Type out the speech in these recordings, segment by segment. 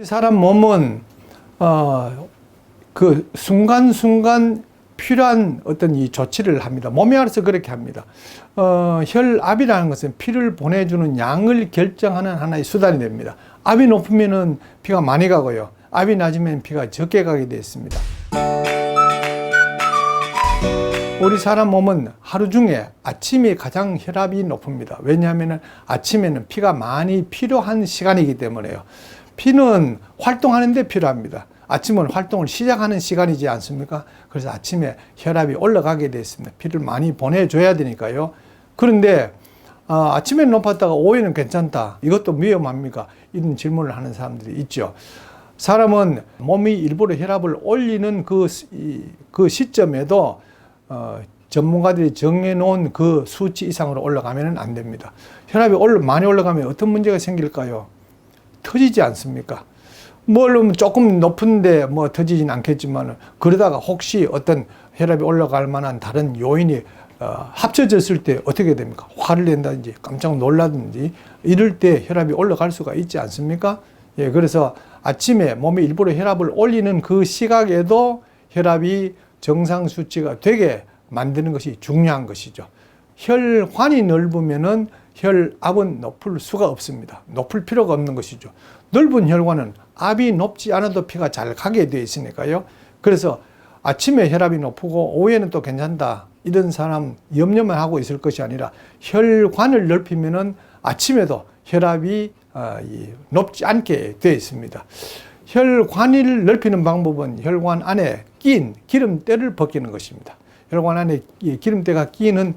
사람 몸은 그 순간순간 필요한 어떤 이 조치를 합니다. 몸이 알아서 그렇게 합니다. 혈압이라는 것은 피를 보내주는 양을 결정하는 하나의 수단이 됩니다. 압이 높으면은 피가 많이 가고요. 압이 낮으면 피가 적게 가게 되어 있습니다. 우리 사람 몸은 하루 중에 아침이 가장 혈압이 높습니다. 왜냐하면 아침에는 피가 많이 필요한 시간이기 때문에요. 피는 활동하는 데 필요합니다. 아침은 활동을 시작하는 시간이지 않습니까? 그래서 아침에 혈압이 올라가게 되어 있습니다. 피를 많이 보내줘야 되니까요. 그런데 아침에는 높았다가 오후에는 괜찮다. 이것도 위험합니까? 이런 질문을 하는 사람들이 있죠. 사람은 몸이 일부러 혈압을 올리는 그 시점에도 전문가들이 정해놓은 그 수치 이상으로 올라가면 안 됩니다. 혈압이 많이 올라가면 어떤 문제가 생길까요? 터지지 않습니까? 물론 조금 높은데 뭐 터지진 않겠지만 그러다가 혹시 어떤 혈압이 올라갈 만한 다른 요인이 합쳐졌을 때 어떻게 됩니까? 화를 낸다든지 깜짝 놀라든지 이럴 때 혈압이 올라갈 수가 있지 않습니까? 예, 그래서 아침에 몸이 일부러 혈압을 올리는 그 시각에도 혈압이 정상 수치가 되게 만드는 것이 중요한 것이죠. 혈관이 넓으면은 혈압은 높을 수가 없습니다. 높을 필요가 없는 것이죠. 넓은 혈관은 압이 높지 않아도 피가 잘 가게 되어 있으니까요. 그래서 아침에 혈압이 높고 오후에는 또 괜찮다. 이런 사람 염려만 하고 있을 것이 아니라 혈관을 넓히면은 아침에도 혈압이 높지 않게 되어 있습니다. 혈관을 넓히는 방법은 혈관 안에 낀 기름때를 벗기는 것입니다. 혈관 안에 기름때가 끼는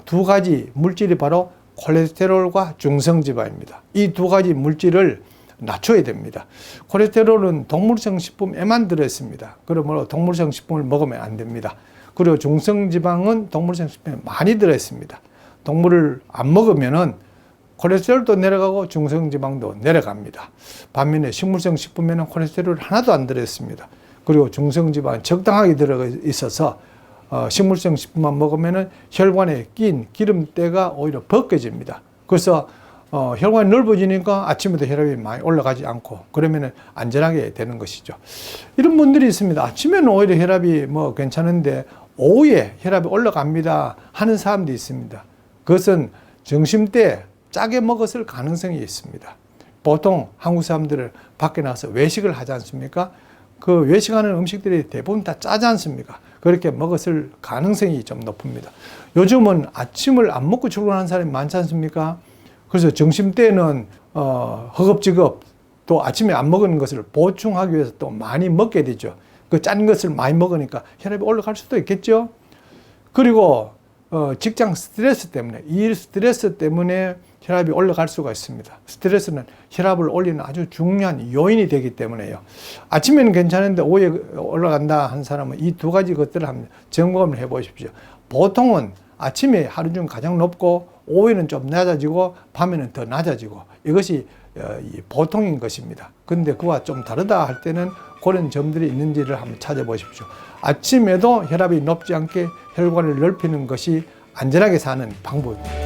두 가지 물질이 바로 콜레스테롤과 중성지방입니다. 이 두 가지 물질을 낮춰야 됩니다. 콜레스테롤은 동물성 식품에만 들어있습니다. 그러므로 동물성 식품을 먹으면 안 됩니다. 그리고 중성지방은 동물성 식품에 많이 들어있습니다. 동물을 안 먹으면은 콜레스테롤도 내려가고 중성지방도 내려갑니다. 반면에 식물성 식품에는 콜레스테롤 하나도 안 들어있습니다. 그리고 중성지방은 적당하게 들어가 있어서 식물성 식품만 먹으면 혈관에 낀 기름때가 오히려 벗겨집니다. 그래서 혈관이 넓어지니까 아침에도 혈압이 많이 올라가지 않고 그러면 안전하게 되는 것이죠. 이런 분들이 있습니다. 아침에는 오히려 혈압이 뭐 괜찮은데 오후에 혈압이 올라갑니다 하는 사람도 있습니다. 그것은 점심때 짜게 먹었을 가능성이 있습니다. 보통 한국 사람들은 밖에 나가서 외식을 하지 않습니까? 그 외식하는 음식들이 대부분 다 짜지 않습니까? 그렇게 먹었을 가능성이 좀 높습니다. 요즘은 아침을 안 먹고 출근하는 사람이 많지 않습니까? 그래서 점심때는 허겁지겁 또 아침에 안 먹은 것을 보충하기 위해서 또 많이 먹게 되죠. 그 짠 것을 많이 먹으니까 혈압이 올라갈 수도 있겠죠. 그리고 직장 스트레스 때문에, 일 스트레스 때문에 혈압이 올라갈 수가 있습니다. 스트레스는 혈압을 올리는 아주 중요한 요인이 되기 때문에요. 아침에는 괜찮은데 오후에 올라간다 한 사람은 이 두 가지 것들을 한번 점검을 해 보십시오. 보통은 아침에 하루 중 가장 높고 오후에는 좀 낮아지고 밤에는 더 낮아지고 이것이 보통인 것입니다. 그런데 그와 좀 다르다 할 때는 그런 점들이 있는지를 한번 찾아보십시오. 아침에도 혈압이 높지 않게 혈관을 넓히는 것이 안전하게 사는 방법입니다.